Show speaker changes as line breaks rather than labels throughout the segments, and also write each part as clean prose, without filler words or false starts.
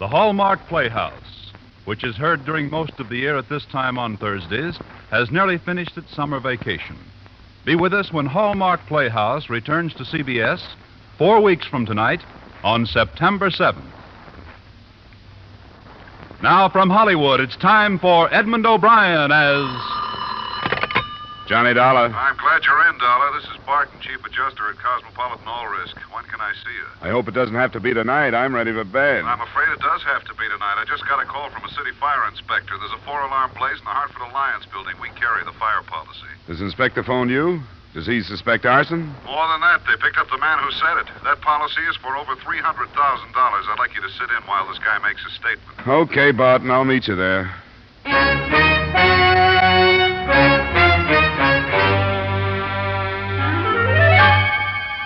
The Hallmark Playhouse, which is heard during most of the year at this time on Thursdays, has nearly finished its summer vacation. Be with us when Hallmark Playhouse returns to CBS 4 weeks from tonight on September 7th. Now from Hollywood, it's time for Edmond O'Brien as...
Johnny Dollar.
I'm glad you're in, Dollar. This is Barton, Chief Adjuster at Cosmopolitan All Risk. When can I see you?
I hope it doesn't have to be tonight. I'm ready for bed.
I'm afraid it does have to be tonight. I just got a call from a city fire inspector. There's a 4-alarm blaze in the Hartford Alliance building. We carry the fire policy.
Does Inspector phone you? Does he suspect arson?
More than that, they picked up the man who said it. That policy is for over $300,000. I'd like you to sit in while this guy makes his statement.
Okay, Barton. I'll meet you there.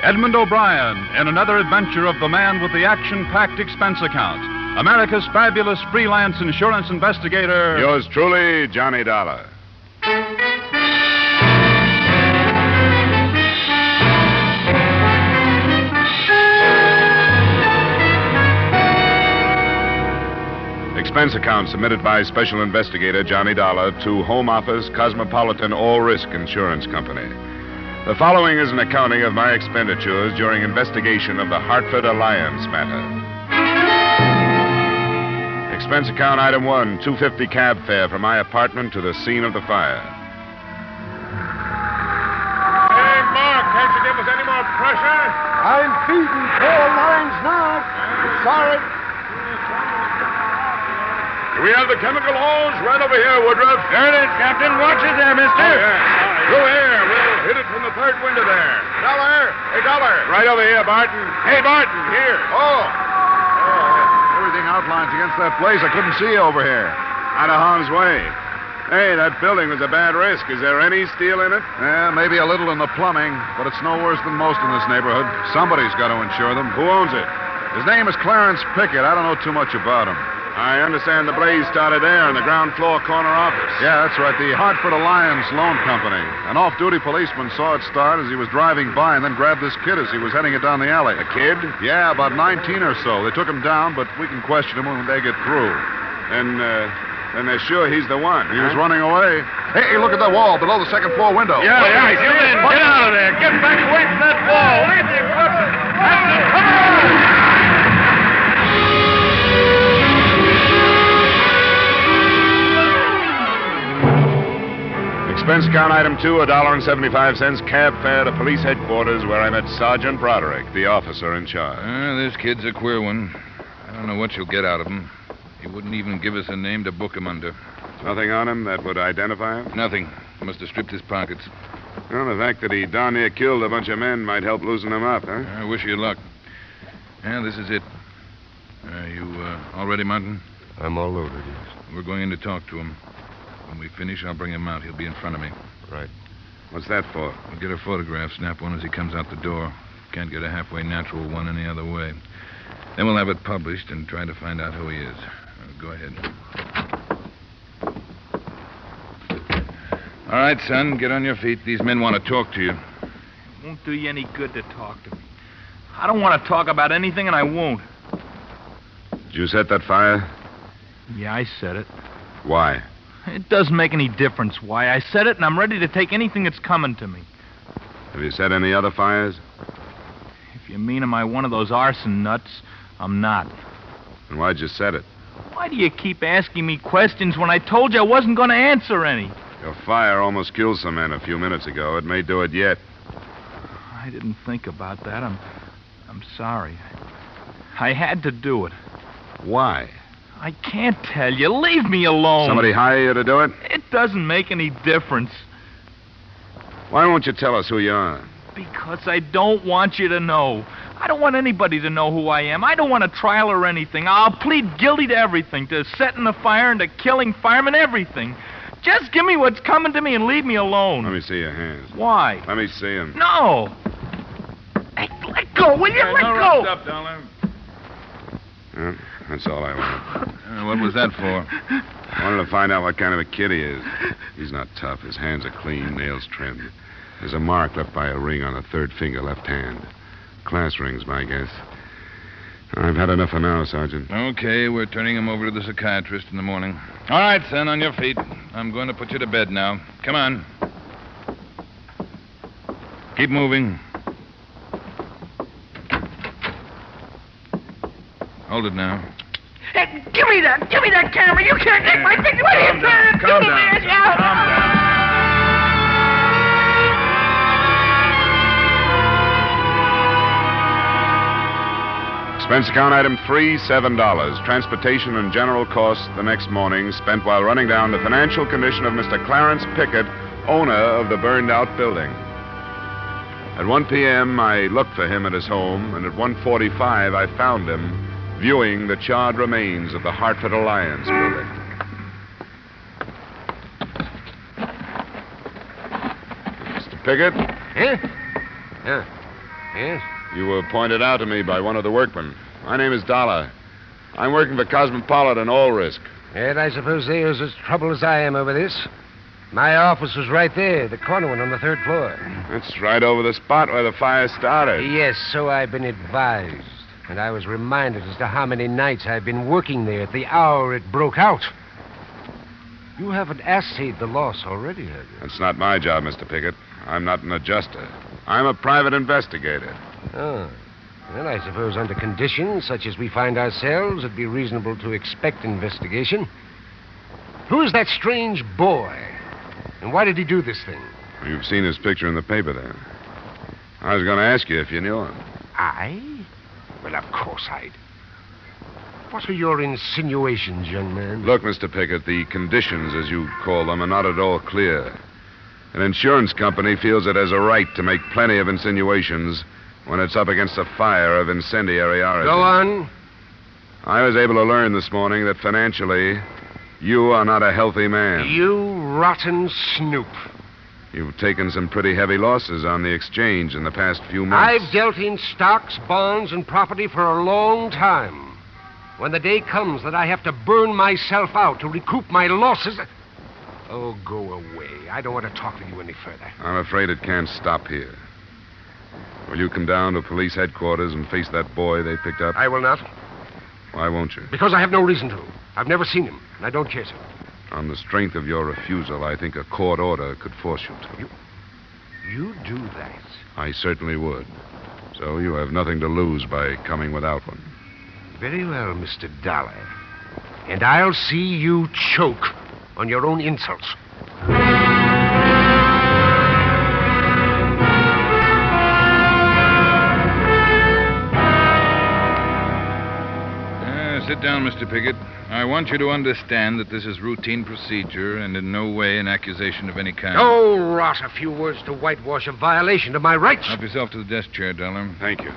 Edmond O'Brien in another adventure of the man with the action-packed expense account. America's fabulous freelance insurance investigator.
Yours truly, Johnny Dollar. Expense account submitted by Special Investigator Johnny Dollar to Home Office Cosmopolitan All Risk Insurance Company. The following is an accounting of my expenditures during investigation of the Hartford Alliance matter. Expense account item 1, $2.50 cab fare from my apartment to the scene of the fire.
Hey, Mark, can't you give us any more pressure?
I'm feeding 4 lines now. Sorry.
We have the chemical hose right over here, Woodruff.
There it is, Captain. Watch it there, mister.
Oh, yeah. Through here. We'll hit it from the third window there.
Dollar. Hey, Dollar.
Right over here, Barton. Hey, Barton, here.
Oh, everything outlines against that blaze. I couldn't see you over here.
Out of harm's way. Hey, that building was a bad risk. Is there any steel in it?
Yeah, maybe a little in the plumbing, but it's no worse than most in this neighborhood. Somebody's got to insure them.
Who owns it?
His name is Clarence Pickett. I don't know too much about him.
I understand the blaze started there in the ground floor corner office.
Yeah, that's right. The Hartford Alliance Loan Company. An off-duty policeman saw it start as he was driving by and then grabbed this kid as he was heading it down the alley.
A kid?
Yeah, about 19 or so. They took him down, but we can question him when they get through.
Then they're sure he's the one.
He was running away. Hey, look at that wall below the second floor window.
Yeah, get in. Get out of there. Get back away from that wall. Leave the equipment. That's it. Come on.
Expense account item 2, $1.75 cab fare to police headquarters where I met Sergeant Broderick, the officer in charge.
This kid's a queer one. I don't know what you'll get out of him. He wouldn't even give us a name to book him under.
Nothing on him that would identify him?
Nothing. He must have stripped his pockets.
Well, the fact that he darn near killed a bunch of men might help loosen him up, huh?
I wish you luck. Yeah, this is it. You all ready, Martin?
I'm all loaded, yes.
We're going in to talk to him. When we finish, I'll bring him out. He'll be in front of me.
Right.
What's that for?
We'll get a photograph, snap one as he comes out the door. Can't get a halfway natural one any other way. Then we'll have it published and try to find out who he is. Go ahead. All right, son, get on your feet. These men want to talk to you.
It won't do you any good to talk to me. I don't want to talk about anything, and I won't.
Did you set that fire?
Yeah, I said it.
Why?
It doesn't make any difference why. I said it, and I'm ready to take anything that's coming to me.
Have you set any other fires?
If you mean am I one of those arson nuts, I'm not.
And why'd you set it?
Why do you keep asking me questions when I told you I wasn't going to answer any?
Your fire almost killed some men a few minutes ago. It may do it yet.
I didn't think about that. I'm sorry. I had to do it.
Why?
I can't tell you. Leave me alone.
Somebody hire you to do it?
It doesn't make any difference.
Why won't you tell us who you are?
Because I don't want you to know. I don't want anybody to know who I am. I don't want a trial or anything. I'll plead guilty to everything, to setting the fire and to killing firemen, everything. Just give me what's coming to me and leave me alone.
Let me see your hands.
Why?
Let me see them.
No. Hey, let go, will you? Let go.
Up, darling.
Well, that's all I want.
What was that for?
I wanted to find out what kind of a kid he is. He's not tough. His hands are clean, nails trimmed. There's a mark left by a ring on the third finger, left hand. Class rings, my guess. I've had enough for now, Sergeant.
Okay, we're turning him over to the psychiatrist in the morning. All right, son, on your feet. I'm going to put you to bed now. Come on. Keep moving. Hold it now.
Hey, give me that camera. You can't take my picture. What are you trying to do?
Calm down. Calm down.
Expense account item 3, $7. Transportation and general costs the next morning spent while running down the financial condition of Mr. Clarence Pickett, owner of the burned-out building. At 1 p.m., I looked for him at his home, and at 1:45, I found him viewing the charred remains of the Hartford Alliance building. Mr. Pickett?
Yeah. Yes?
You were pointed out to me by one of the workmen. My name is Dollar. I'm working for Cosmopolitan All Risk.
And I suppose they're as trouble as I am over this. My office was right there, the corner one on the 3rd floor.
That's right over the spot where the fire started.
Yes, so I've been advised. And I was reminded as to how many nights I've been working there at the hour it broke out. You haven't assayed the loss already, have you?
That's not my job, Mr. Pickett. I'm not an adjuster. I'm a private investigator.
Oh. Well, I suppose under conditions such as we find ourselves, it'd be reasonable to expect investigation. Who's that strange boy? And why did he do this thing?
You've seen his picture in the paper there. I was going to ask you if you knew him.
I? Well, of course I'd. What are your insinuations, young man?
Look, Mr. Pickett, the conditions, as you call them, are not at all clear. An insurance company feels it has a right to make plenty of insinuations when it's up against a fire of incendiary origin.
Go on.
I was able to learn this morning that financially, you are not a healthy man.
You rotten snoop.
You've taken some pretty heavy losses on the exchange in the past few months.
I've dealt in stocks, bonds, and property for a long time. When the day comes that I have to burn myself out to recoup my losses... Oh, go away. I don't want to talk to you any further.
I'm afraid it can't stop here. Will you come down to police headquarters and face that boy they picked up?
I will not.
Why won't you?
Because I have no reason to. I've never seen him, and I don't care to.
On the strength of your refusal, I think a court order could force you to.
You do that?
I certainly would. So you have nothing to lose by coming without one.
Very well, Mr. Dollar. And I'll see you choke on your own insults.
Sit down, Mr. Pickett. I want you to understand that this is routine procedure and in no way an accusation of any kind.
Oh, rot. A few words to whitewash a violation of my rights.
Help yourself to the desk chair, Dollar.
Thank you.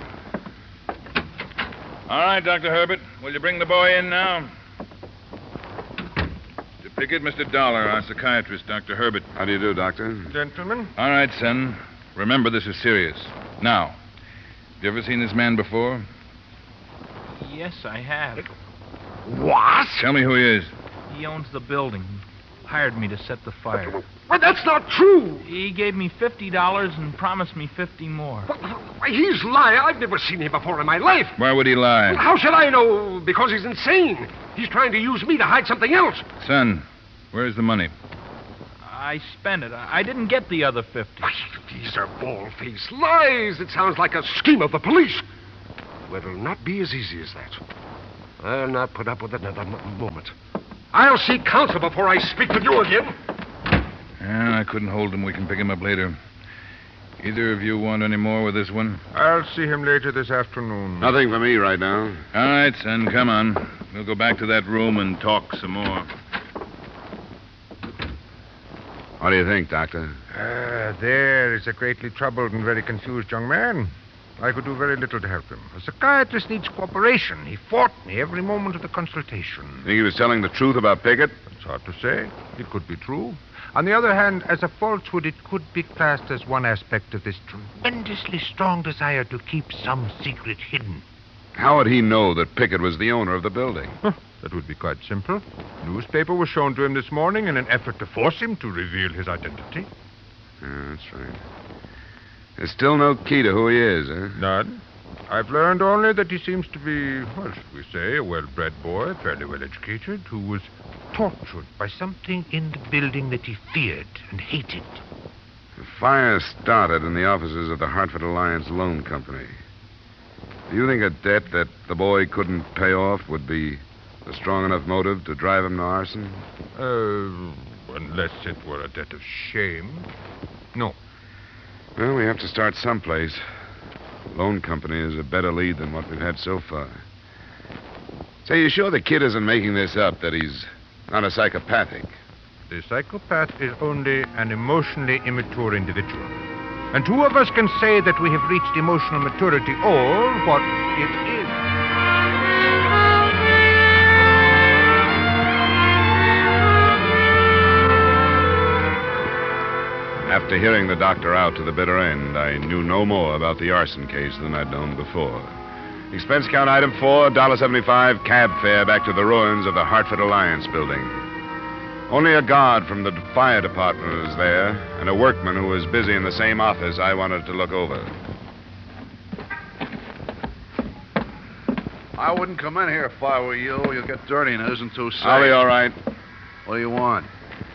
All right, Dr. Herbert. Will you bring the boy in now? Mr. Pickett, Mr. Dollar, our psychiatrist, Dr. Herbert.
How do you do, Doctor?
Gentlemen.
All right, son. Remember, this is serious. Now, have you ever seen this man before?
Yes, I have.
What?
Tell me who he is.
He owns the building. He hired me to set the fire.
Well, that's not true.
He gave me $50 and promised me 50 more.
Why, he's lying. I've never seen him before in my life.
Why would he lie?
How shall I know? Because he's insane. He's trying to use me to hide something else.
Son, where's the money?
I spent it. I didn't get the other 50.
Why, these are bald-faced lies. It sounds like a scheme of the police. Well, it'll not be as easy as that. I'll not put up with it another moment. I'll seek counsel before I speak with you again.
Yeah, I couldn't hold him. We can pick him up later. Either of you want any more with this one?
I'll see him later this afternoon.
Nothing for me right now.
All right, son, come on. We'll go back to that room and talk some more.
What do you think, Doctor?
There is a greatly troubled and very confused young man. I could do very little to help him. A psychiatrist needs cooperation. He fought me every moment of the consultation.
Think he was telling the truth about Pickett?
It's hard to say. It could be true. On the other hand, as a falsehood, it could be classed as one aspect of this tremendously strong desire to keep some secret hidden.
How would he know that Pickett was the owner of the building?
That would be quite simple. Newspaper was shown to him this morning in an effort to force him to reveal his identity.
Yeah, that's right. There's still no key to who he is, huh?
None. I've learned only that he seems to be, well, shall we say, a well-bred boy, fairly well-educated, who was tortured by something in the building that he feared and hated.
The fire started in the offices of the Hartford Alliance Loan Company. Do you think a debt that the boy couldn't pay off would be a strong enough motive to drive him to arson?
Unless it were a debt of shame. No.
Well, we have to start someplace. Loan company is a better lead than what we've had so far. Say, you sure the kid isn't making this up, that he's not a psychopathic?
The psychopath is only an emotionally immature individual. And two of us can say that we have reached emotional maturity, or what it is.
After hearing the doctor out to the bitter end, I knew no more about the arson case than I'd known before. Expense account item 4, $1.75, cab fare back to the ruins of the Hartford Alliance building. Only a guard from the fire department was there, and a workman who was busy in the same office I wanted to look over.
I wouldn't come in here if I were you. You'll get dirty and it isn't too safe.
I'll be all right.
What do you want?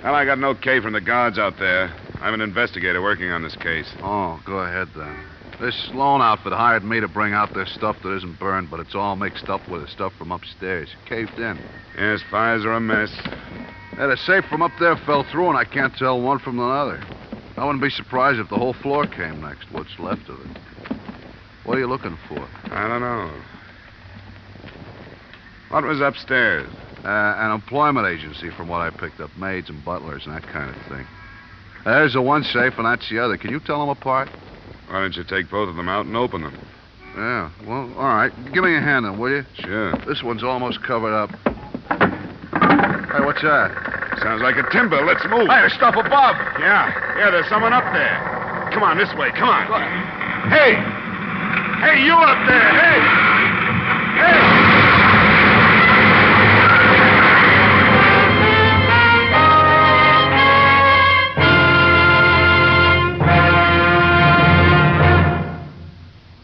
Well, I got an okay from the guards out there. I'm an investigator working on this case.
Oh, go ahead then. This loan outfit hired me to bring out their stuff that isn't burned, but it's all mixed up with the stuff from upstairs. Caved in.
Yes, fires are a mess.
Yeah, the safe from up there fell through, and I can't tell one from another. I wouldn't be surprised if the whole floor came next, what's left of it. What are you looking for?
I don't know. What was upstairs?
An employment agency, from what I picked up. Maids and butlers and that kind of thing. There's the one safe, and that's the other. Can you tell them apart?
Why don't you take both of them out and open them?
Yeah, well, all right. Give me a hand then, will you?
Sure.
This one's almost covered up. Hey, what's that?
Sounds like a timber. Let's move.
Hey, there's stuff above.
Yeah, there's someone up there. Come on, this way. Come on. Hey! Hey, you up there! Hey! Hey!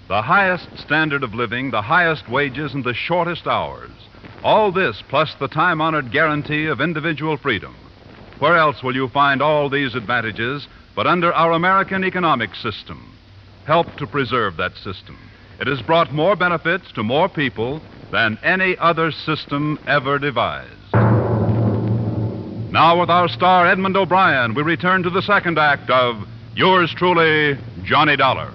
The highest standard of living, the highest wages, and the shortest hours. All this plus the time-honored guarantee of individual freedom. Where else will you find all these advantages but under our American economic system? Help to preserve that system. It has brought more benefits to more people than any other system ever devised. Now, with our star Edmond O'Brien, we return to the second act of Yours Truly, Johnny Dollar.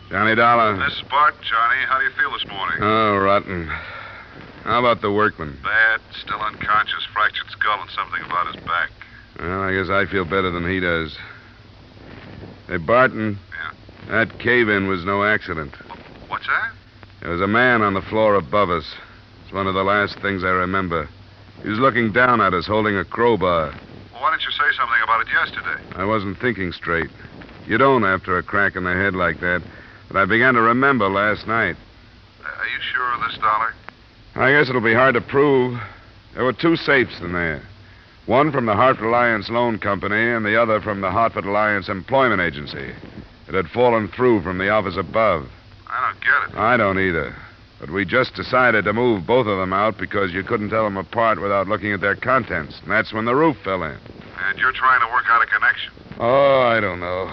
Johnny Dollar.
This is Bart, Johnny. How do you feel this morning?
Oh, rotten. How about the workman?
Bad. Still unconscious. Fractured skull and something about his back.
Well, I guess I feel better than he does. Hey, Barton.
Yeah?
That cave-in was no accident.
What's that?
There was a man on the floor above us. It's one of the last things I remember. He was looking down at us, holding a crowbar.
Well, why didn't you say something about it yesterday?
I wasn't thinking straight. You don't after a crack in the head like that. But I began to remember last night.
Are you sure of this, Dollar?
I guess it'll be hard to prove. There were two safes in there. One from the Hartford Alliance Loan Company and the other from the Hartford Alliance Employment Agency. It had fallen through from the office above.
I don't get it.
I don't either. But we just decided to move both of them out because you couldn't tell them apart without looking at their contents. And that's when the roof fell in.
And you're trying to work out a connection.
Oh, I don't know.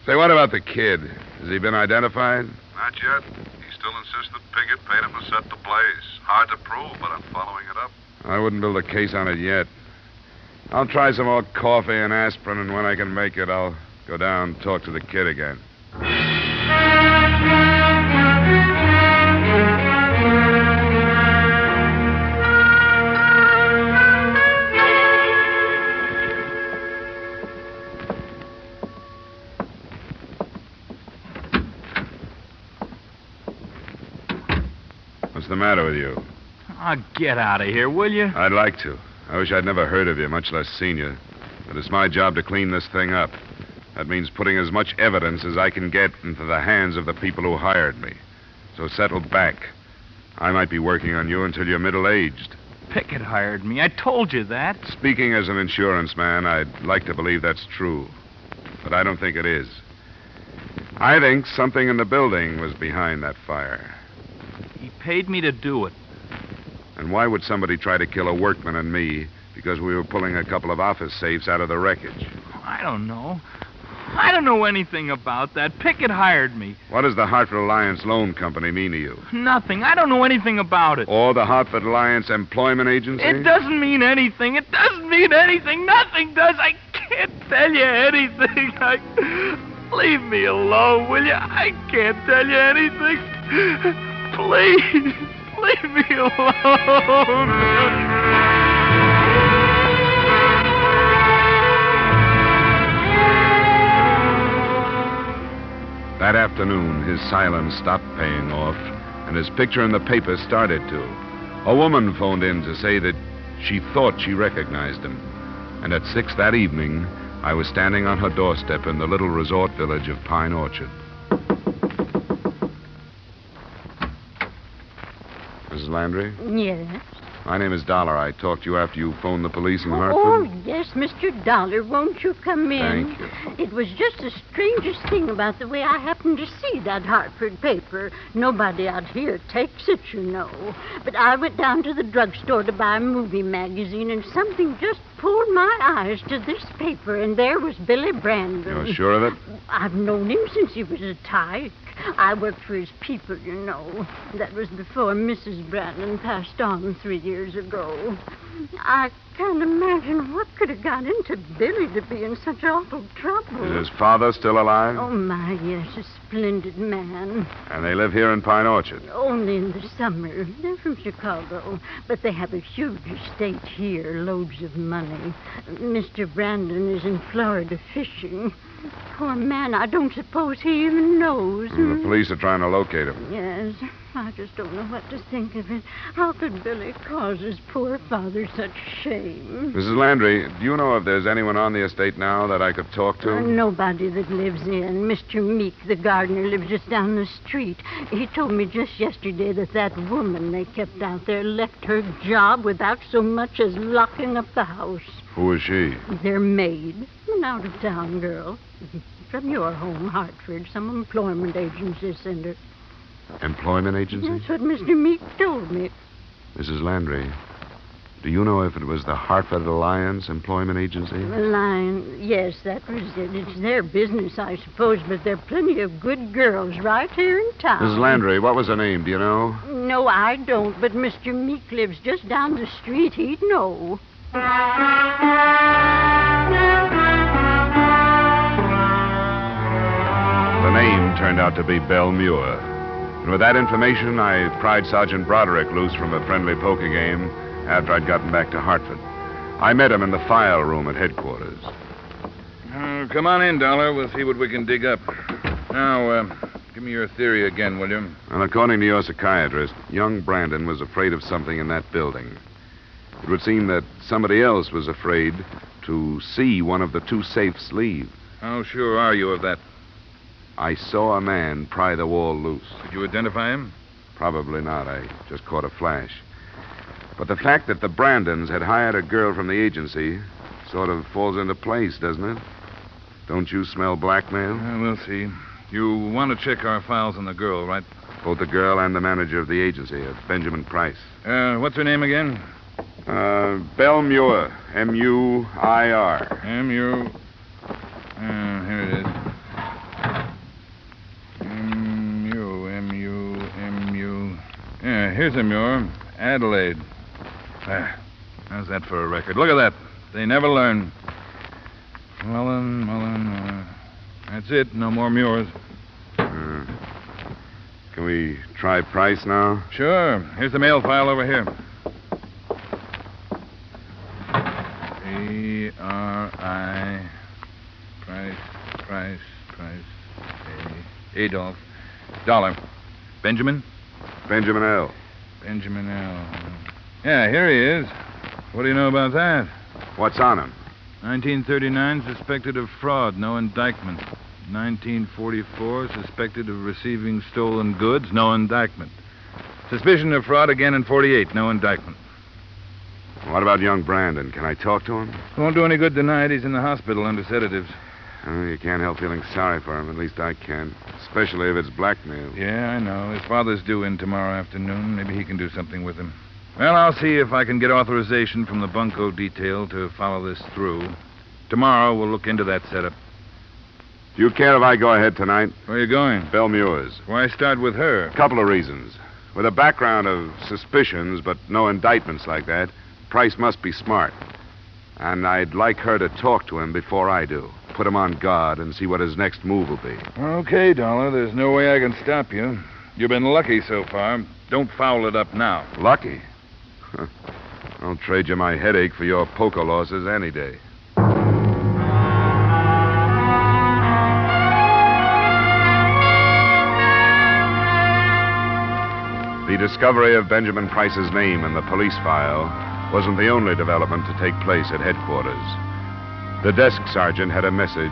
Say, what about the kid? Has he been identified?
Not yet. He still insists that Piggott paid him to set the blaze. Hard to prove, but I'm following it up.
I wouldn't build a case on it yet. I'll try some more coffee and aspirin, and when I can make it, I'll go down and talk to the kid again. What's the matter with you?
Oh, get out of here, will you?
I'd like to. I wish I'd never heard of you, much less seen you. But it's my job to clean this thing up. That means putting as much evidence as I can get into the hands of the people who hired me. So settle back. I might be working on you until you're middle-aged.
Pickett hired me. I told you that.
Speaking as an insurance man, I'd like to believe that's true. But I don't think it is. I think something in the building was behind that fire.
He paid me to do it.
And why would somebody try to kill a workman and me because we were pulling a couple of office safes out of the wreckage?
I don't know. I don't know anything about that. Pickett hired me.
What does the Hartford Alliance Loan Company mean to you?
Nothing. I don't know anything about it.
Or the Hartford Alliance Employment Agency?
It doesn't mean anything. It doesn't mean anything. Nothing does. I can't tell you anything. Leave me alone, will you? I can't tell you anything. Please, leave me alone.
That afternoon, his silence stopped paying off, and his picture in the paper started to. A woman phoned in to say that she thought she recognized him. And at 6 that evening, I was standing on her doorstep in the little resort village of Pine Orchard. Mrs. Landry?
Yes?
My name is Dollar. I talked to you after you phoned the police in Hartford.
Oh, yes, Mr. Dollar. Won't you come in?
Thank you.
It was just the strangest thing about the way I happened to see that Hartford paper. Nobody out here takes it, you know. But I went down to the drugstore to buy a movie magazine, and something just pulled my eyes to this paper, and there was Billy Brandon.
You're sure of it?
I've known him since he was a tyke. I worked for his people, you know. That was before Mrs. Brandon passed on 3 years ago. I can't imagine what could have got into Billy to be in such awful trouble.
Is his father still alive?
Oh, my, yes, a splendid man.
And they live here in Pine Orchard?
Only in the summer. They're from Chicago, but they have a huge estate here, loads of money. Mr. Brandon is in Florida fishing. Poor man, I don't suppose he even knows.
The police are trying to locate him.
Yes, I just don't know what to think of it. How could Billy cause his poor father such shame?
Mrs. Landry, do you know if there's anyone on the estate now that I could talk to?
Nobody that lives in. Mr. Meek, the gardener, lives just down the street. He told me just yesterday that woman they kept out there left her job without so much as locking up the house.
Who is she?
Their maid. An out-of-town girl. From your home, Hartford. Some employment agency sent her.
Employment agency?
That's what Mr. Meek told me.
Mrs. Landry, do you know if it was the Hartford Alliance Employment Agency?
Yes, that was it. It's their business, I suppose, but there are plenty of good girls right here in town.
Mrs. Landry, what was her name? Do you know?
No, I don't, but Mr. Meek lives just down the street. He'd know.
The name turned out to be Belle Muir. And with that information, I pried Sergeant Broderick loose from a friendly poker game after I'd gotten back to Hartford. I met him in the file room at headquarters.
Come on in, Dollar. We'll see what we can dig up. Now, give me your theory again, will you?
Well, according to your psychiatrist, young Brandon was afraid of something in that building. It would seem that somebody else was afraid to see one of the two safes leave.
How sure are you of that?
I saw a man pry the wall loose.
Did you identify him?
Probably not. I just caught a flash. But the fact that the Brandons had hired a girl from the agency sort of falls into place, doesn't it? Don't you smell blackmail?
We'll see. You want to check our files on the girl, right?
Both the girl and the manager of the agency, Benjamin Price.
What's her name again?
Belle Muir. M-U-I-R.
M-U... here it is. M-U... Yeah, here's a Muir. Adelaide. How's that for a record? Look at that. They never learn. Mullen. That's it. No more Muirs.
Can we try Price now?
Sure. Here's the mail file over here. A-R-I... Price... Adolph. Dollar. Benjamin?
Benjamin L.
Benjamin L. Yeah, here he is. What do you know about that?
What's on him?
1939, suspected of fraud, no indictment. 1944, suspected of receiving stolen goods, no indictment. Suspicion of fraud again in 48. No indictment.
What about young Brandon? Can I talk to him?
Won't do any good tonight. He's in the hospital under sedatives.
Oh, you can't help feeling sorry for him. At least I can. Especially if it's blackmail.
Yeah, I know. His father's due in tomorrow afternoon. Maybe he can do something with him. Well, I'll see if I can get authorization from the bunco detail to follow this through. Tomorrow, we'll look into that setup.
Do you care if I go ahead tonight?
Where are you going?
Belle Muir's.
Why start with her?
A couple of reasons. With a background of suspicions, but no indictments like that, Price must be smart. And I'd like her to talk to him before I do. Put him on guard and see what his next move will be.
Okay, Dollar. There's no way I can stop you. You've been lucky so far. Don't foul it up now.
Lucky? I'll trade you my headache for your poker losses any day. The discovery of Benjamin Price's name in the police file wasn't the only development to take place at headquarters. The desk sergeant had a message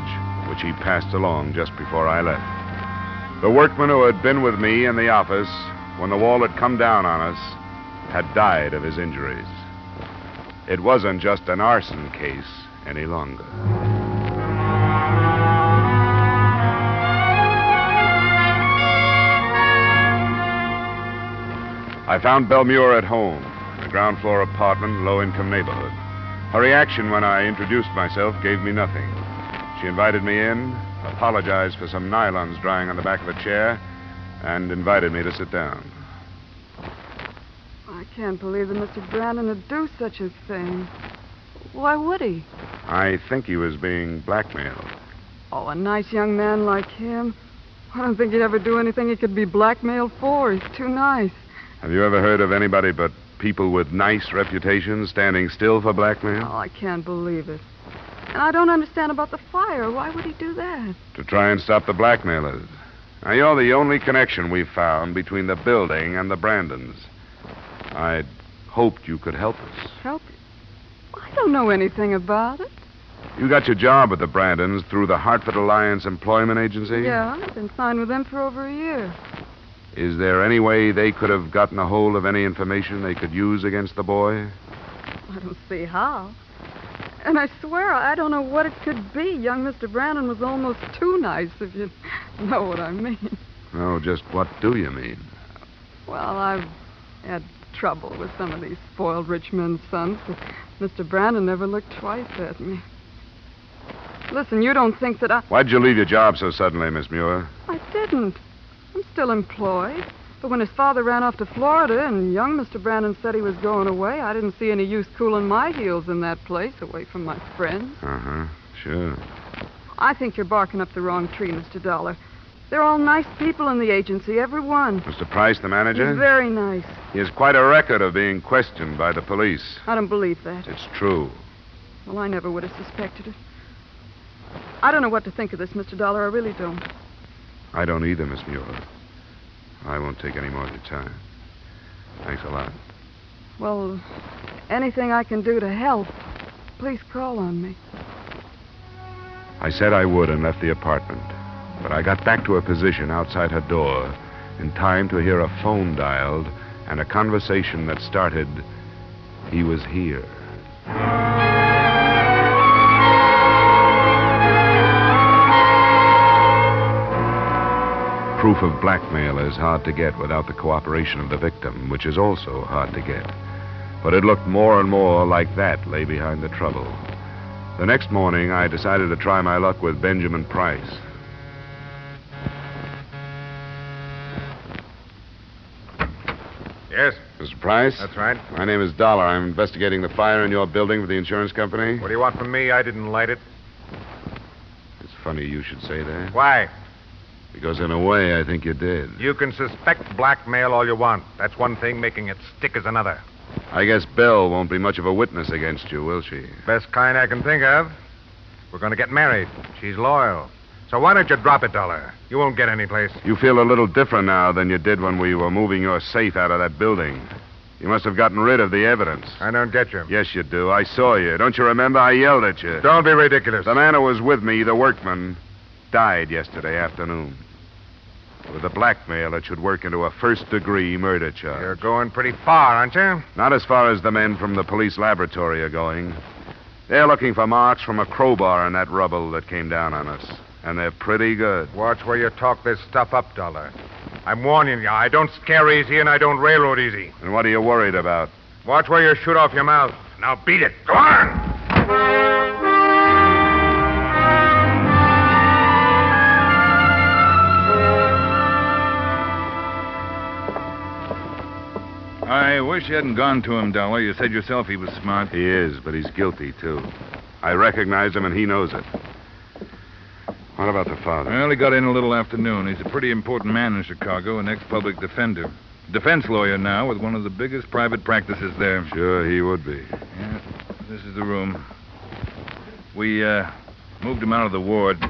which he passed along just before I left. The workman who had been with me in the office when the wall had come down on us had died of his injuries. It wasn't just an arson case any longer. I found Belle Muir at home, in a ground floor apartment, low-income neighborhood. Her reaction when I introduced myself gave me nothing. She invited me in, apologized for some nylons drying on the back of a chair, and invited me to sit down.
I can't believe that Mr. Brandon would do such a thing. Why would he?
I think he was being blackmailed.
Oh, a nice young man like him. I don't think he'd ever do anything he could be blackmailed for. He's too nice.
Have you ever heard of anybody but people with nice reputations standing still for blackmail?
Oh, I can't believe it. And I don't understand about the fire. Why would he do that?
To try and stop the blackmailers. Now, you're the only connection we've found between the building and the Brandons. I'd hoped you could help us.
Help you? I don't know anything about it.
You got your job with the Brandons through the Hartford Alliance Employment Agency?
Yeah, I've been signed with them for over a year.
Is there any way they could have gotten a hold of any information they could use against the boy?
I don't see how. And I swear I don't know what it could be. Young Mr. Brandon was almost too nice, if you know what I mean.
Oh, just what do you mean?
Well, I've had trouble with some of these spoiled rich men's sons, but Mr. Brandon never looked twice at me. Listen, you don't think that I...
Why'd you leave your job so suddenly, Miss Muir?
I didn't. I'm still employed. But when his father ran off to Florida and young Mr. Brandon said he was going away, I didn't see any use cooling my heels in that place away from my friends.
Uh-huh, sure.
I think you're barking up the wrong tree, Mr. Dollar. They're all nice people in the agency, every one.
Mr. Price, the manager?
He's very nice.
He has quite a record of being questioned by the police.
I don't believe that.
It's true.
Well, I never would have suspected it. I don't know what to think of this, Mr. Dollar. I really don't.
I don't either, Miss Muir. I won't take any more of your time. Thanks a lot.
Well, anything I can do to help, please call on me.
I said I would and left the apartment. But I got back to a position outside her door in time to hear a phone dialed and a conversation that started, "He was here." Proof of blackmail is hard to get without the cooperation of the victim, which is also hard to get. But it looked more and more like that lay behind the trouble. The next morning, I decided to try my luck with Benjamin Price.
Yes?
Mr. Price?
That's right.
My name is Dollar. I'm investigating the fire in your building for the insurance company.
What do you want from me? I didn't light it.
It's funny you should say that.
Why?
Because in a way, I think you did.
You can suspect blackmail all you want. That's one thing. Making it stick is another.
I guess Belle won't be much of a witness against you, will she?
Best kind I can think of. We're going to get married. She's loyal. So why don't you drop it, Dollar? You won't get any place.
You feel a little different now than you did when we were moving your safe out of that building. You must have gotten rid of the evidence.
I don't get you.
Yes, you do. I saw you. Don't you remember? I yelled at you.
Don't be ridiculous.
The man who was with me, the workman, died yesterday afternoon. with a blackmail that should work into a first-degree murder charge.
You're going pretty far, aren't you?
Not as far as the men from the police laboratory are going. They're looking for marks from a crowbar in that rubble that came down on us. And they're pretty good.
Watch where you talk this stuff up, Dollar. I'm warning you, I don't scare easy and I don't railroad easy.
And what are you worried about?
Watch where you shoot off your mouth. Now beat it. Go on!
I wish you hadn't gone to him, Dollar. You said yourself he was smart.
He is, but he's guilty, too. I recognize him, and he knows it. What about the father?
Well, he got in a little afternoon. He's a pretty important man in Chicago, an ex-public defender. Defense lawyer now with one of the biggest private practices there.
Sure, he would be.
Yeah, this is the room. We, moved him out of the ward.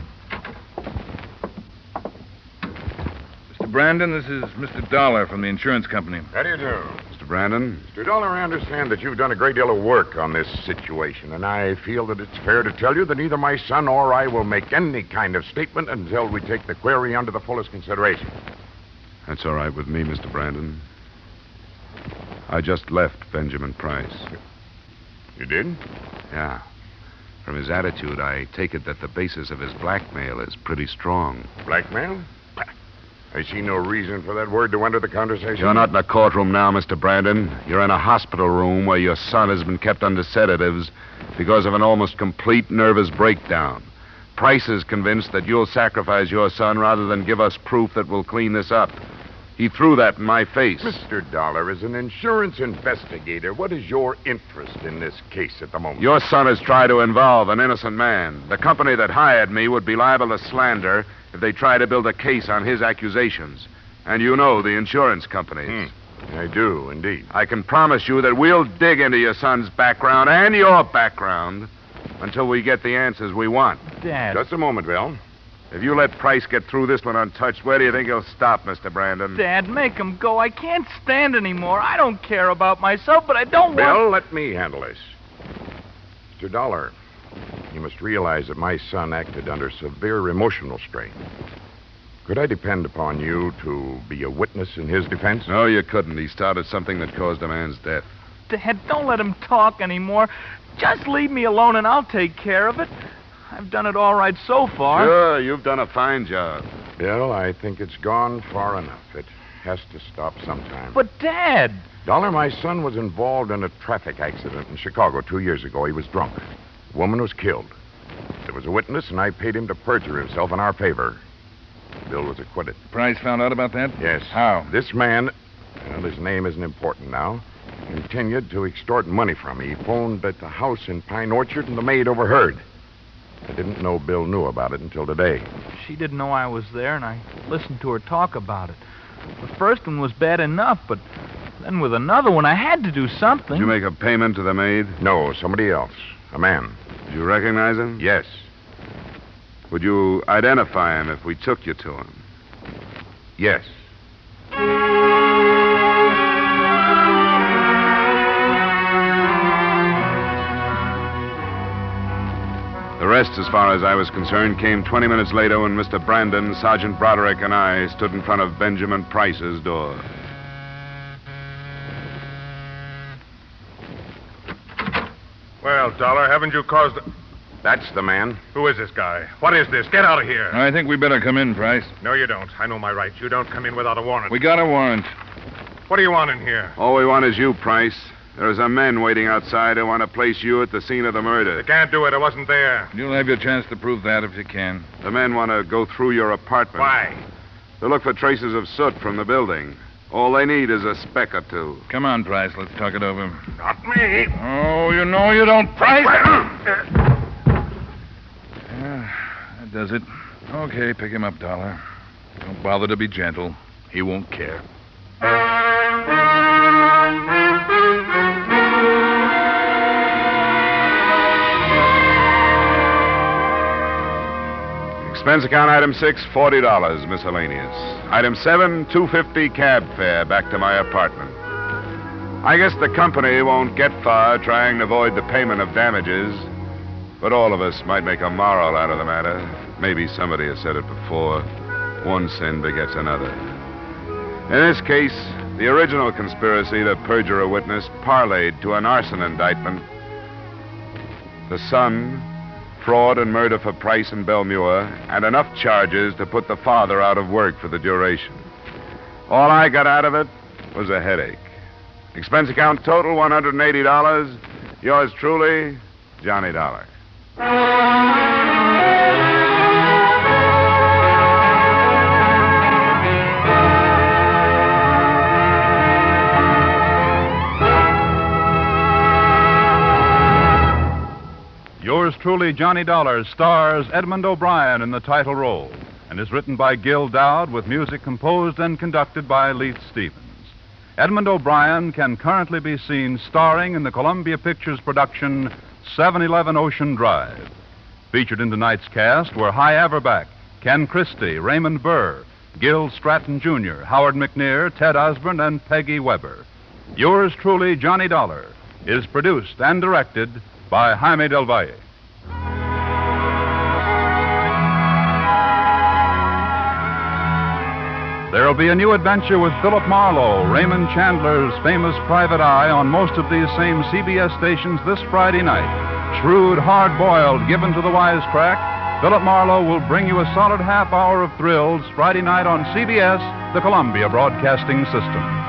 Mr. Brandon, this is Mr. Dollar from the insurance company.
How do you do?
Mr. Brandon?
Mr. Dollar, I understand that you've done a great deal of work on this situation, and I feel that it's fair to tell you that neither my son or I will make any kind of statement until we take the query under the fullest consideration.
That's all right with me, Mr. Brandon. I just left Benjamin Price.
You did?
Yeah. From his attitude, I take it that the basis of his blackmail is pretty strong.
Blackmail? I see no reason for that word to enter the conversation.
You're not in a courtroom now, Mr. Brandon. You're in a hospital room where your son has been kept under sedatives because of an almost complete nervous breakdown. Price is convinced that you'll sacrifice your son rather than give us proof that will clean this up. He threw that in my face.
Mr. Dollar, as an insurance investigator, what is your interest in this case at the moment?
Your son has tried to involve an innocent man. The company that hired me would be liable to slander if they try to build a case on his accusations. And you know the insurance companies.
I do, indeed.
I can promise you that we'll dig into your son's background and your background until we get the answers we want.
Dad.
Just a moment, Bill.
If you let Price get through this one untouched, where do you think he'll stop, Mr. Brandon?
Dad, make him go. I can't stand anymore. I don't care about myself, but I don't want...
Bill, let me handle this. Mr. Dollar, you must realize that my son acted under severe emotional strain. Could I depend upon you to be a witness in his defense?
No, you couldn't. He started something that caused a man's death.
Dad, don't let him talk anymore. Just leave me alone and I'll take care of it. I've done it all right so far.
Sure, you've done a fine job.
Bill, I think it's gone far enough. It has to stop sometime.
But, Dad...
Dollar, my son was involved in a traffic accident in Chicago 2 years ago. He was drunk. A woman was killed. There was a witness, and I paid him to perjure himself in our favor. Bill was acquitted.
Price found out about that?
Yes.
How?
This man, well, his name isn't important now, continued to extort money from me. He phoned at the house in Pine Orchard, and the maid overheard. I didn't know Bill knew about it until today.
She didn't know I was there, and I listened to her talk about it. The first one was bad enough, but then with another one, I had to do something.
Did you make a payment to the maid?
No, somebody else. A man.
Did you recognize him?
Yes.
Would you identify him if we took you to him?
Yes.
The rest, as far as I was concerned, came 20 minutes later when Mr. Brandon, Sergeant Broderick, and I stood in front of Benjamin Price's door.
Well, Dollar, haven't you caused...
That's the man.
Who is this guy? What is this? Get out of here.
I think we better come in, Price.
No, you don't. I know my rights. You don't come in without a warrant.
We got a warrant.
What do you want in here?
All we want is you, Price. There's a men waiting outside who want to place you at the scene of the murder.
They can't do it. I wasn't there.
You'll have your chance to prove that if you can.
The men want to go through your apartment.
Why?
They look for traces of soot from the building. All they need is a speck or two.
Come on, Price. Let's talk it over.
Not me.
Oh, you know you don't, Price. That does it. Okay, pick him up, Dollar. Don't bother to be gentle. He won't care.
Expense account item 6, $40, miscellaneous. Item 7, $2.50 cab fare back to my apartment. I guess the company won't get far trying to avoid the payment of damages, but all of us might make a moral out of the matter. Maybe somebody has said it before. one sin begets another. In this case, the original conspiracy to perjure a witness parlayed to an arson indictment. The son, fraud and murder for Price and Belmure, and enough charges to put the father out of work for the duration. All I got out of it was a headache. Expense account total, $180. Yours truly, Johnny Dollar.
Yours truly, Johnny Dollar, stars Edmond O'Brien in the title role and is written by Gil Dowd with music composed and conducted by Leith Stevens. Edmond O'Brien can currently be seen starring in the Columbia Pictures production 711 Ocean Drive. Featured in tonight's cast were Hy Averback, Ken Christie, Raymond Burr, Gil Stratton Jr., Howard McNear, Ted Osborne, and Peggy Weber. Yours truly, Johnny Dollar, is produced and directed by Jaime Del Valle. There will be a new adventure with Philip Marlowe, Raymond Chandler's famous private eye, on most of these same CBS stations this Friday night. Shrewd, hard-boiled, given to the wisecrack, Philip Marlowe will bring you a solid half hour of thrills Friday night on CBS, the Columbia Broadcasting System.